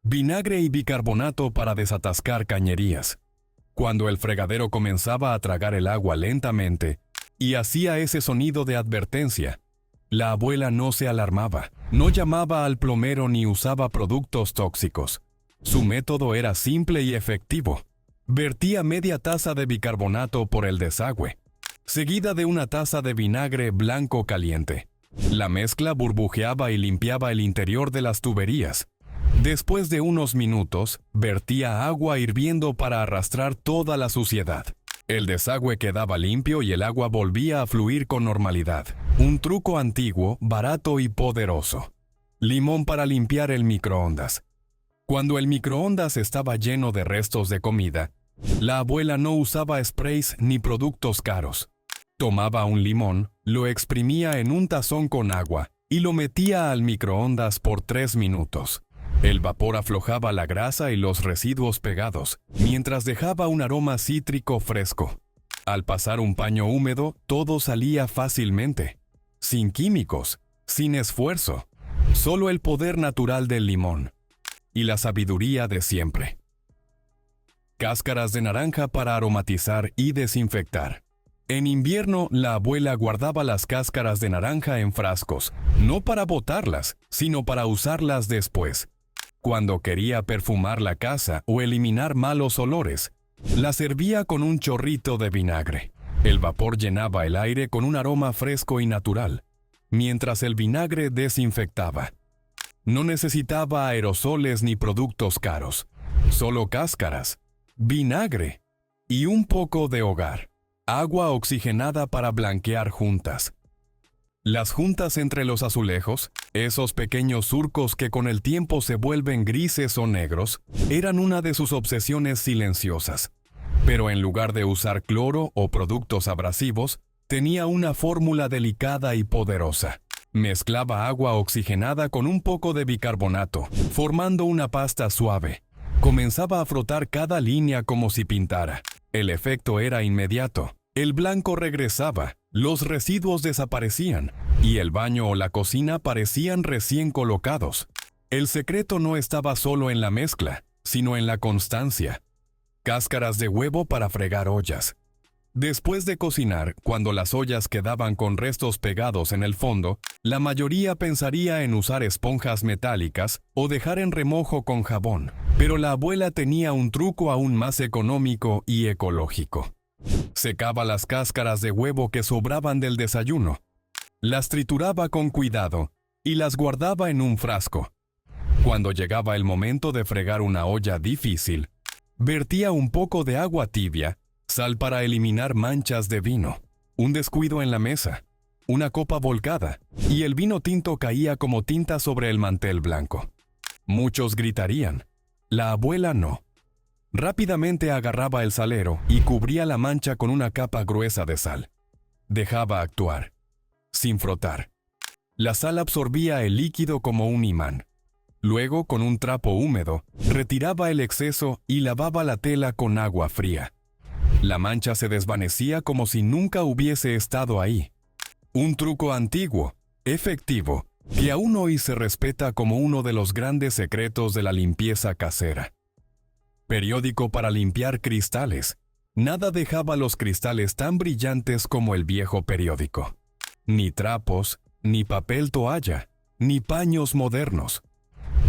vinagre y bicarbonato para desatascar cañerías. Cuando el fregadero comenzaba a tragar el agua lentamente y hacía ese sonido de advertencia, la abuela no se alarmaba, no llamaba al plomero ni usaba productos tóxicos. Su método era simple y efectivo. Vertía media taza de bicarbonato por el desagüe, seguida de una taza de vinagre blanco caliente. La mezcla burbujeaba y limpiaba el interior de las tuberías. Después de unos minutos, vertía agua hirviendo para arrastrar toda la suciedad. El desagüe quedaba limpio y el agua volvía a fluir con normalidad. Un truco antiguo, barato y poderoso. Limón para limpiar el microondas. Cuando el microondas estaba lleno de restos de comida, la abuela no usaba sprays ni productos caros. Tomaba un limón, lo exprimía en un tazón con agua y lo metía al microondas por 3 minutos. El vapor aflojaba la grasa y los residuos pegados, mientras dejaba un aroma cítrico fresco. Al pasar un paño húmedo, todo salía fácilmente. Sin químicos, sin esfuerzo. Solo el poder natural del limón. Y la sabiduría de siempre. Cáscaras de naranja para aromatizar y desinfectar. En invierno, la abuela guardaba las cáscaras de naranja en frascos, no para botarlas, sino para usarlas después. Cuando quería perfumar la casa o eliminar malos olores, la servía con un chorrito de vinagre. El vapor llenaba el aire con un aroma fresco y natural, mientras el vinagre desinfectaba. No necesitaba aerosoles ni productos caros, solo cáscaras, vinagre y un poco de hogar. Agua oxigenada para blanquear juntas. Las juntas entre los azulejos, esos pequeños surcos que con el tiempo se vuelven grises o negros, eran una de sus obsesiones silenciosas. Pero en lugar de usar cloro o productos abrasivos, tenía una fórmula delicada y poderosa. Mezclaba agua oxigenada con un poco de bicarbonato, formando una pasta suave. Comenzaba a frotar cada línea como si pintara. El efecto era inmediato. El blanco regresaba, los residuos desaparecían, y el baño o la cocina parecían recién colocados. El secreto no estaba solo en la mezcla, sino en la constancia. Cáscaras de huevo para fregar ollas. Después de cocinar, cuando las ollas quedaban con restos pegados en el fondo, la mayoría pensaría en usar esponjas metálicas o dejar en remojo con jabón. Pero la abuela tenía un truco aún más económico y ecológico. Secaba las cáscaras de huevo que sobraban del desayuno. Las trituraba con cuidado y las guardaba en un frasco. Cuando llegaba el momento de fregar una olla difícil, vertía un poco de agua tibia, sal para eliminar manchas de vino, un descuido en la mesa, una copa volcada, y el vino tinto caía como tinta sobre el mantel blanco. Muchos gritarían. La abuela no. Rápidamente agarraba el salero y cubría la mancha con una capa gruesa de sal. Dejaba actuar, sin frotar. La sal absorbía el líquido como un imán. Luego, con un trapo húmedo, retiraba el exceso y lavaba la tela con agua fría. La mancha se desvanecía como si nunca hubiese estado ahí. Un truco antiguo, efectivo, que aún hoy se respeta como uno de los grandes secretos de la limpieza casera. Periódico para limpiar cristales. Nada dejaba los cristales tan brillantes como el viejo periódico. Ni trapos, ni papel toalla, ni paños modernos.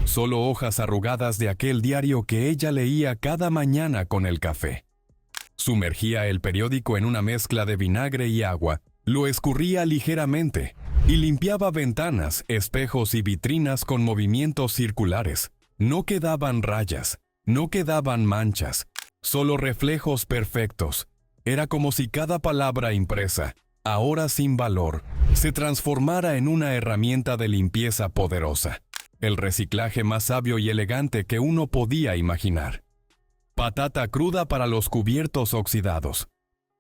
Solo hojas arrugadas de aquel diario que ella leía cada mañana con el café. Sumergía el periódico en una mezcla de vinagre y agua, lo escurría ligeramente y limpiaba ventanas, espejos y vitrinas con movimientos circulares. No quedaban rayas, no quedaban manchas, solo reflejos perfectos. Era como si cada palabra impresa, ahora sin valor, se transformara en una herramienta de limpieza poderosa. El reciclaje más sabio y elegante que uno podía imaginar. Patata cruda para los cubiertos oxidados.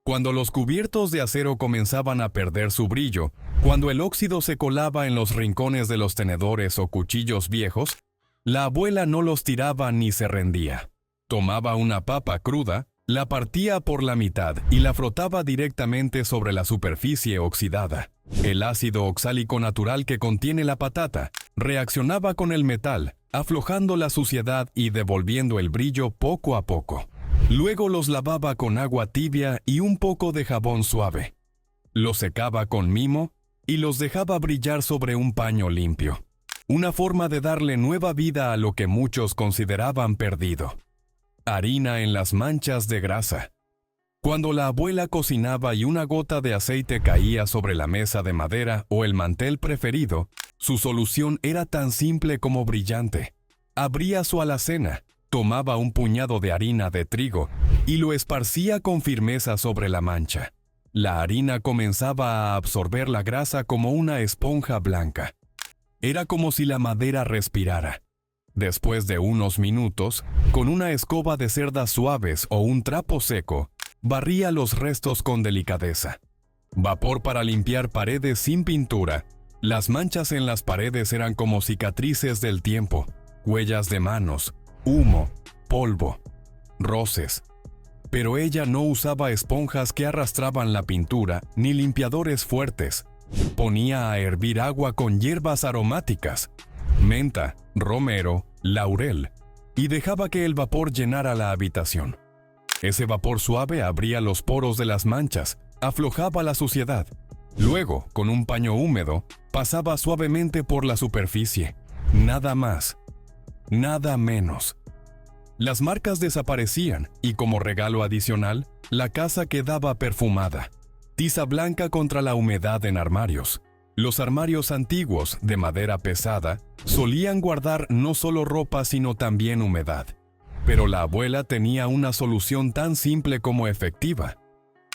Cuando los cubiertos de acero comenzaban a perder su brillo, cuando el óxido se colaba en los rincones de los tenedores o cuchillos viejos, la abuela no los tiraba ni se rendía. Tomaba una papa cruda, la partía por la mitad y la frotaba directamente sobre la superficie oxidada. El ácido oxálico natural que contiene la patata reaccionaba con el metal, aflojando la suciedad y devolviendo el brillo poco a poco. Luego los lavaba con agua tibia y un poco de jabón suave. Los secaba con mimo y los dejaba brillar sobre un paño limpio. Una forma de darle nueva vida a lo que muchos consideraban perdido. Harina en las manchas de grasa. Cuando la abuela cocinaba y una gota de aceite caía sobre la mesa de madera o el mantel preferido, su solución era tan simple como brillante. Abría su alacena, tomaba un puñado de harina de trigo y lo esparcía con firmeza sobre la mancha. La harina comenzaba a absorber la grasa como una esponja blanca. Era como si la madera respirara. Después de unos minutos, con una escoba de cerdas suaves o un trapo seco, barría los restos con delicadeza. Vapor para limpiar paredes sin pintura. Las manchas en las paredes eran como cicatrices del tiempo, huellas de manos, humo, polvo, roces. Pero ella no usaba esponjas que arrastraban la pintura ni limpiadores fuertes. Ponía a hervir agua con hierbas aromáticas, menta, romero, laurel, y dejaba que el vapor llenara la habitación. Ese vapor suave abría los poros de las manchas, aflojaba la suciedad. Luego, con un paño húmedo, pasaba suavemente por la superficie. Nada más, nada menos. Las marcas desaparecían y como regalo adicional, la casa quedaba perfumada. Tiza blanca contra la humedad en armarios. Los armarios antiguos, de madera pesada, solían guardar no solo ropa sino también humedad. Pero la abuela tenía una solución tan simple como efectiva.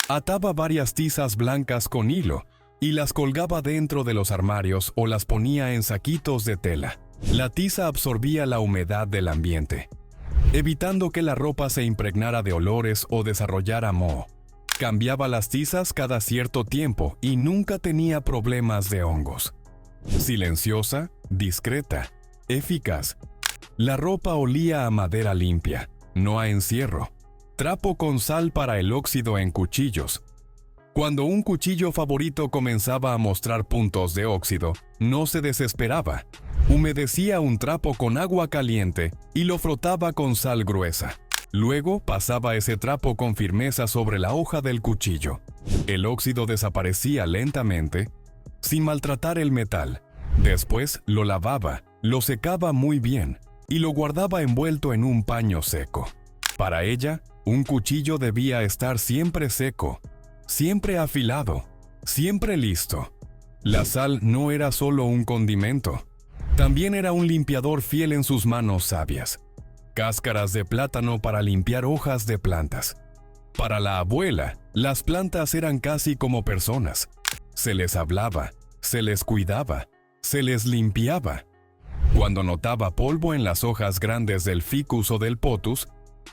Ataba varias tizas blancas con hilo y las colgaba dentro de los armarios o las ponía en saquitos de tela. La tiza absorbía la humedad del ambiente, evitando que la ropa se impregnara de olores o desarrollara moho. Cambiaba las tizas cada cierto tiempo y nunca tenía problemas de hongos. Silenciosa, discreta, eficaz. La ropa olía a madera limpia, no a encierro. Trapo con sal para el óxido en cuchillos. Cuando un cuchillo favorito comenzaba a mostrar puntos de óxido, no se desesperaba. Humedecía un trapo con agua caliente y lo frotaba con sal gruesa. Luego pasaba ese trapo con firmeza sobre la hoja del cuchillo. El óxido desaparecía lentamente, sin maltratar el metal. Después lo lavaba, lo secaba muy bien y lo guardaba envuelto en un paño seco. Para ella, un cuchillo debía estar siempre seco, siempre afilado, siempre listo. La sal no era solo un condimento, también era un limpiador fiel en sus manos sabias. Cáscaras de plátano para limpiar hojas de plantas. Para la abuela, las plantas eran casi como personas. Se les hablaba, se les cuidaba, se les limpiaba. Cuando notaba polvo en las hojas grandes del ficus o del potus,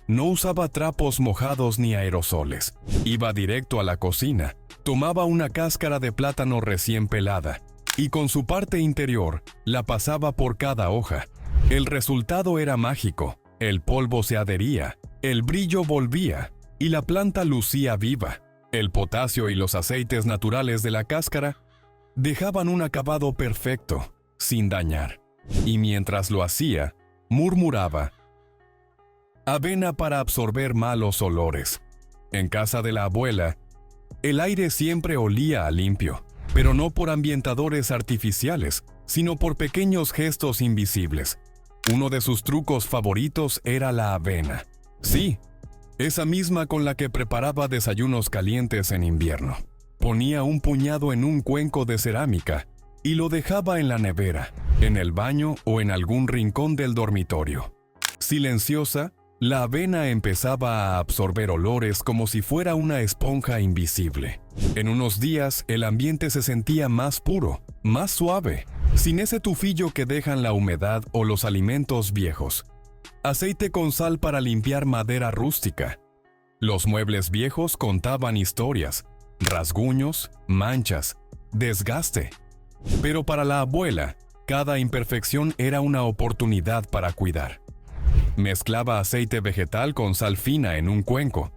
no usaba trapos mojados ni aerosoles. Iba directo a la cocina, tomaba una cáscara de plátano recién pelada y con su parte interior la pasaba por cada hoja. El resultado era mágico. El polvo se adhería, el brillo volvía y la planta lucía viva. El potasio y los aceites naturales de la cáscara dejaban un acabado perfecto, sin dañar. Y mientras lo hacía, murmuraba: avena para absorber malos olores. En casa de la abuela, el aire siempre olía a limpio, pero no por ambientadores artificiales, sino por pequeños gestos invisibles. Uno de sus trucos favoritos era la avena. Sí, esa misma con la que preparaba desayunos calientes en invierno. Ponía un puñado en un cuenco de cerámica y lo dejaba en la nevera, en el baño o en algún rincón del dormitorio. Silenciosa, la avena empezaba a absorber olores como si fuera una esponja invisible. En unos días, el ambiente se sentía más puro, más suave, sin ese tufillo que dejan la humedad o los alimentos viejos. Aceite con sal para limpiar madera rústica. Los muebles viejos contaban historias, rasguños, manchas, desgaste. Pero para la abuela, cada imperfección era una oportunidad para cuidar. Mezclaba aceite vegetal con sal fina en un cuenco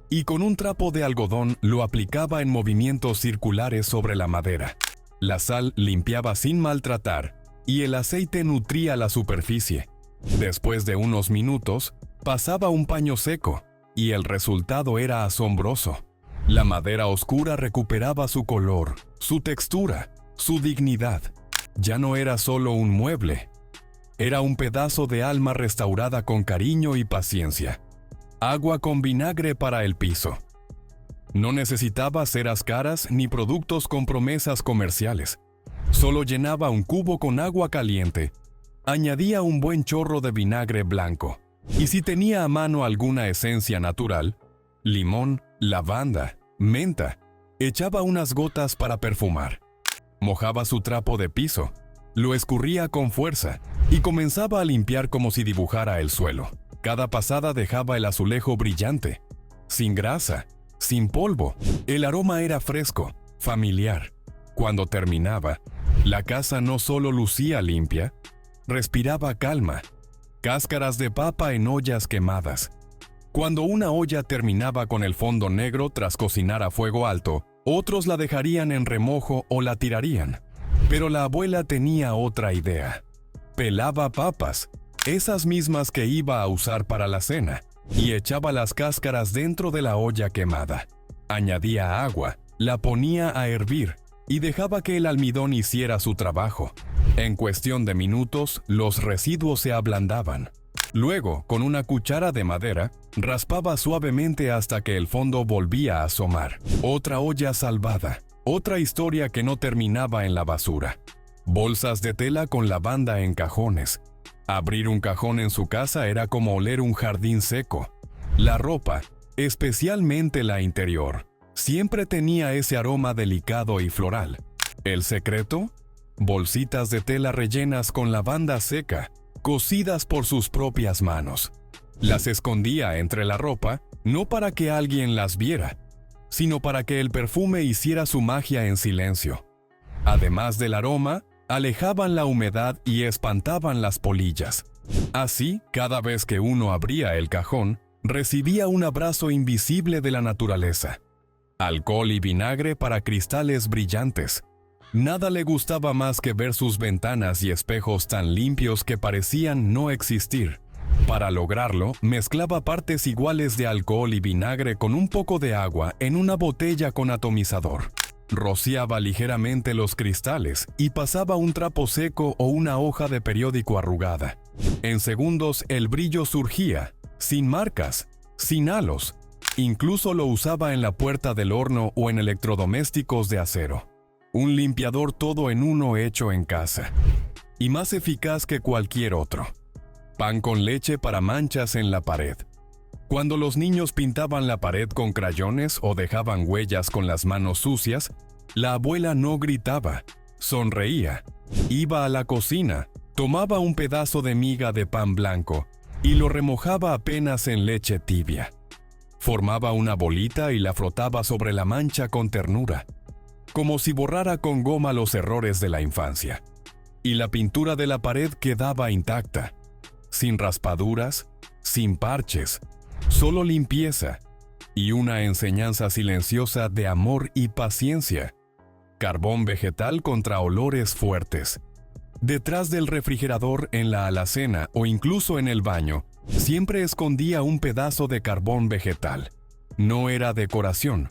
y con un trapo de algodón lo aplicaba en movimientos circulares sobre la madera. La sal limpiaba sin maltratar y el aceite nutría la superficie. Después de unos minutos, pasaba un paño seco, y el resultado era asombroso. La madera oscura recuperaba su color, su textura, su dignidad. Ya no era solo un mueble. Era un pedazo de alma restaurada con cariño y paciencia. Agua con vinagre para el piso. No necesitaba ceras caras ni productos con promesas comerciales. Solo llenaba un cubo con agua caliente. Añadía un buen chorro de vinagre blanco. Y si tenía a mano alguna esencia natural, limón, lavanda, menta, echaba unas gotas para perfumar. Mojaba su trapo de piso, lo escurría con fuerza y comenzaba a limpiar como si dibujara el suelo. Cada pasada dejaba el azulejo brillante, sin grasa, sin polvo. El aroma era fresco, familiar. Cuando terminaba, la casa no solo lucía limpia, respiraba calma. Cáscaras de papa en ollas quemadas. Cuando una olla terminaba con el fondo negro tras cocinar a fuego alto, otros la dejarían en remojo o la tirarían. Pero la abuela tenía otra idea. Pelaba papas, esas mismas que iba a usar para la cena, y echaba las cáscaras dentro de la olla quemada. Añadía agua, la ponía a hervir y dejaba que el almidón hiciera su trabajo. En cuestión de minutos, los residuos se ablandaban. Luego, con una cuchara de madera, raspaba suavemente hasta que el fondo volvía a asomar. Otra olla salvada, otra historia que no terminaba en la basura. Bolsas de tela con lavanda en cajones. Abrir un cajón en su casa era como oler un jardín seco. La ropa, especialmente la interior, siempre tenía ese aroma delicado y floral. ¿El secreto? Bolsitas de tela rellenas con lavanda seca, cosidas por sus propias manos. Las escondía entre la ropa, no para que alguien las viera, sino para que el perfume hiciera su magia en silencio. Además del aroma, alejaban la humedad y espantaban las polillas. Así, cada vez que uno abría el cajón, recibía un abrazo invisible de la naturaleza. Alcohol y vinagre para cristales brillantes. Nada le gustaba más que ver sus ventanas y espejos tan limpios que parecían no existir. Para lograrlo, mezclaba partes iguales de alcohol y vinagre con un poco de agua en una botella con atomizador. Rociaba ligeramente los cristales y pasaba un trapo seco o una hoja de periódico arrugada. En segundos el brillo surgía, sin marcas, sin halos. Incluso lo usaba en la puerta del horno o en electrodomésticos de acero. Un limpiador todo en uno hecho en casa. Y más eficaz que cualquier otro. Pan con leche para manchas en la pared. Cuando los niños pintaban la pared con crayones o dejaban huellas con las manos sucias, la abuela no gritaba, sonreía. Iba a la cocina, tomaba un pedazo de miga de pan blanco y lo remojaba apenas en leche tibia. Formaba una bolita y la frotaba sobre la mancha con ternura, como si borrara con goma los errores de la infancia. Y la pintura de la pared quedaba intacta, sin raspaduras, sin parches, solo limpieza y una enseñanza silenciosa de amor y paciencia. Carbón vegetal contra olores fuertes. Detrás del refrigerador, en la alacena o incluso en el baño, siempre escondía un pedazo de carbón vegetal. No era decoración.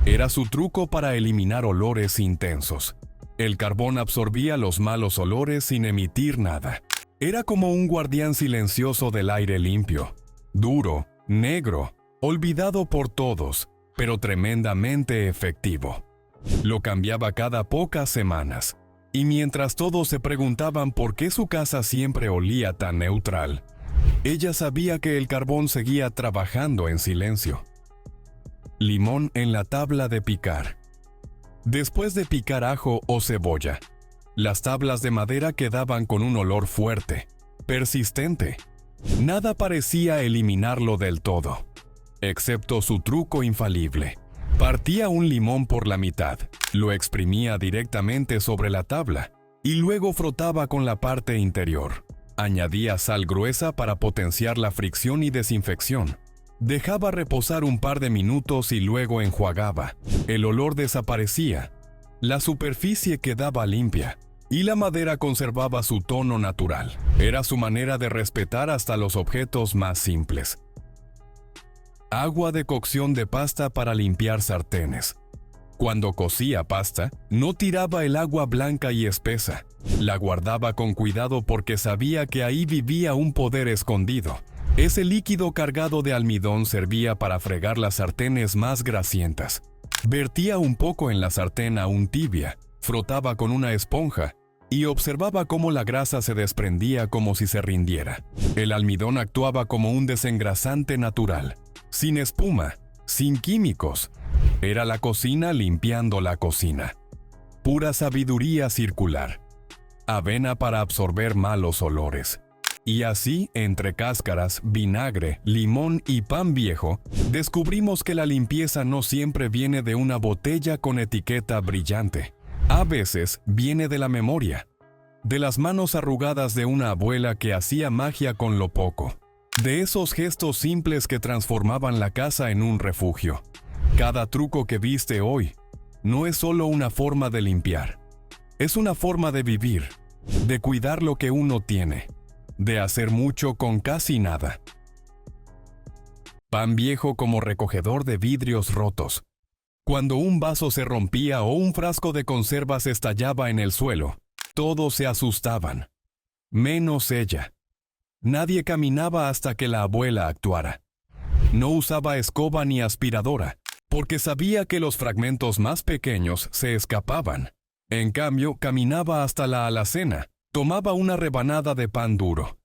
Era su truco para eliminar olores intensos. El carbón absorbía los malos olores sin emitir nada. Era como un guardián silencioso del aire limpio. Duro, negro, olvidado por todos, pero tremendamente efectivo. Lo cambiaba cada pocas semanas. Y mientras todos se preguntaban por qué su casa siempre olía tan neutral, ella sabía que el carbón seguía trabajando en silencio. Limón en la tabla de picar. Después de picar ajo o cebolla, las tablas de madera quedaban con un olor fuerte, persistente. Nada parecía eliminarlo del todo, excepto su truco infalible. Partía un limón por la mitad, lo exprimía directamente sobre la tabla y luego frotaba con la parte interior. Añadía sal gruesa para potenciar la fricción y desinfección. Dejaba reposar un par de minutos y luego enjuagaba. El olor desaparecía. La superficie quedaba limpia y la madera conservaba su tono natural. Era su manera de respetar hasta los objetos más simples. Agua de cocción de pasta para limpiar sartenes. Cuando cocía pasta, no tiraba el agua blanca y espesa. La guardaba con cuidado porque sabía que ahí vivía un poder escondido. Ese líquido cargado de almidón servía para fregar las sartenes más grasientas. Vertía un poco en la sartén aún tibia, frotaba con una esponja y observaba cómo la grasa se desprendía como si se rindiera. El almidón actuaba como un desengrasante natural, sin espuma, sin químicos. Era la cocina limpiando la cocina. Pura sabiduría circular. Avena para absorber malos olores. Y así, entre cáscaras, vinagre, limón y pan viejo, descubrimos que la limpieza no siempre viene de una botella con etiqueta brillante. A veces viene de la memoria, de las manos arrugadas de una abuela que hacía magia con lo poco, de esos gestos simples que transformaban la casa en un refugio. Cada truco que viste hoy no es solo una forma de limpiar, es una forma de vivir, de cuidar lo que uno tiene, de hacer mucho con casi nada. Pan viejo como recogedor de vidrios rotos. Cuando un vaso se rompía o un frasco de conservas estallaba en el suelo, todos se asustaban, menos ella. Nadie caminaba hasta que la abuela actuara. No usaba escoba ni aspiradora, porque sabía que los fragmentos más pequeños se escapaban. En cambio, caminaba hasta la alacena, tomaba una rebanada de pan duro.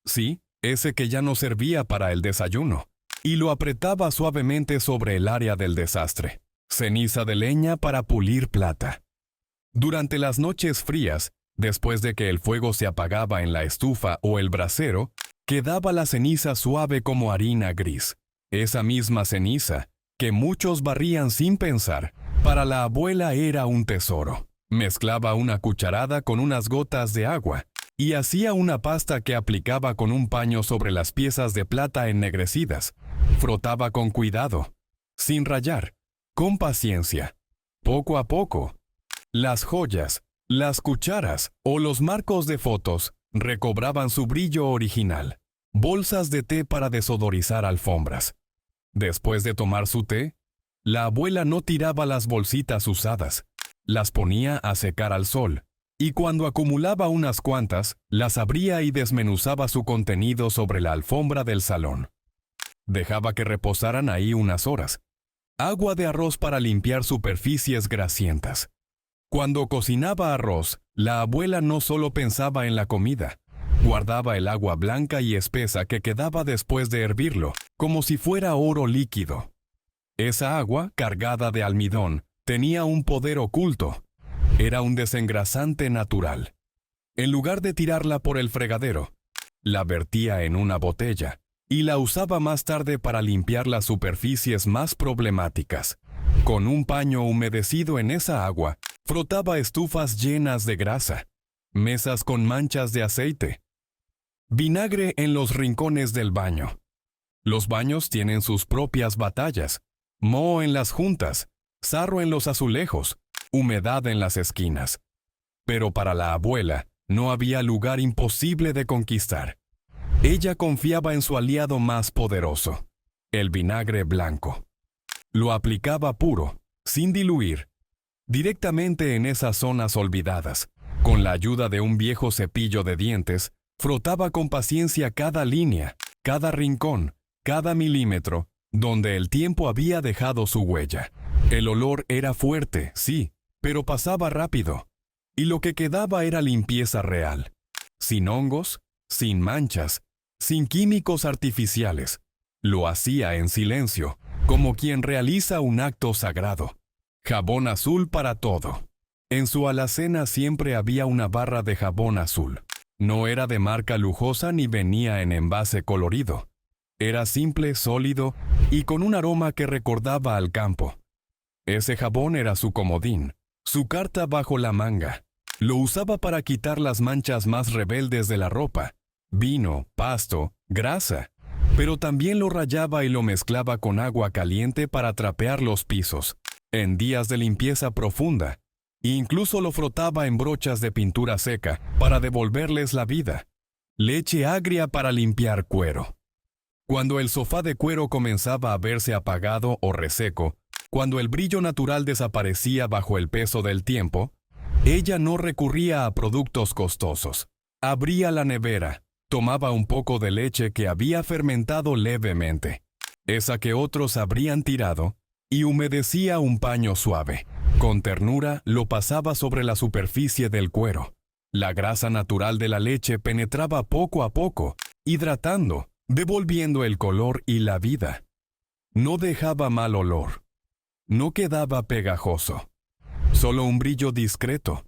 Sí, ese que ya no servía para el desayuno, y lo apretaba suavemente sobre el área del desastre. Ceniza de leña para pulir plata. Durante las noches frías, después de que el fuego se apagaba en la estufa o el brasero, quedaba la ceniza suave como harina gris. Esa misma ceniza, que muchos barrían sin pensar, para la abuela era un tesoro. Mezclaba una cucharada con unas gotas de agua y hacía una pasta que aplicaba con un paño sobre las piezas de plata ennegrecidas. Frotaba con cuidado, sin rayar, con paciencia. Poco a poco, las joyas, las cucharas o los marcos de fotos recobraban su brillo original. Bolsas de té para desodorizar alfombras. Después de tomar su té, la abuela no tiraba las bolsitas usadas. Las ponía a secar al sol, y cuando acumulaba unas cuantas, las abría y desmenuzaba su contenido sobre la alfombra del salón. Dejaba que reposaran ahí unas horas. Agua de arroz para limpiar superficies grasientas. Cuando cocinaba arroz, la abuela no solo pensaba en la comida, guardaba el agua blanca y espesa que quedaba después de hervirlo, como si fuera oro líquido. Esa agua, cargada de almidón, tenía un poder oculto. Era un desengrasante natural. En lugar de tirarla por el fregadero, la vertía en una botella y la usaba más tarde para limpiar las superficies más problemáticas. Con un paño humedecido en esa agua, frotaba estufas llenas de grasa, mesas con manchas de aceite, vinagre en los rincones del baño. Los baños tienen sus propias batallas, moho en las juntas, sarro en los azulejos, humedad en las esquinas. Pero para la abuela no había lugar imposible de conquistar. Ella confiaba en su aliado más poderoso, el vinagre blanco. Lo aplicaba puro, sin diluir, directamente en esas zonas olvidadas. Con la ayuda de un viejo cepillo de dientes, frotaba con paciencia cada línea, cada rincón, cada milímetro, donde el tiempo había dejado su huella. El olor era fuerte, sí, pero pasaba rápido. Y lo que quedaba era limpieza real. Sin hongos, sin manchas, sin químicos artificiales. Lo hacía en silencio, como quien realiza un acto sagrado. Jabón azul para todo. En su alacena siempre había una barra de jabón azul. No era de marca lujosa ni venía en envase colorido. Era simple, sólido y con un aroma que recordaba al campo. Ese jabón era su comodín, su carta bajo la manga. Lo usaba para quitar las manchas más rebeldes de la ropa, vino, pasto, grasa, pero también lo rallaba y lo mezclaba con agua caliente para trapear los pisos, en días de limpieza profunda, Incluso lo frotaba en brochas de pintura seca para devolverles la vida. Leche agria para limpiar cuero. Cuando el sofá de cuero comenzaba a verse apagado o reseco, cuando el brillo natural desaparecía bajo el peso del tiempo, ella no recurría a productos costosos. Abría la nevera, tomaba un poco de leche que había fermentado levemente, esa que otros habrían tirado, y humedecía un paño suave. Con ternura lo pasaba sobre la superficie del cuero. La grasa natural de la leche penetraba poco a poco, hidratando, devolviendo el color y la vida. No dejaba mal olor. No quedaba pegajoso. Solo un brillo discreto,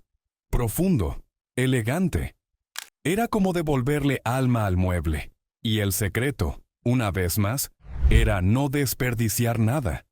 profundo, elegante. Era como devolverle alma al mueble. Y el secreto, una vez más, era no desperdiciar nada.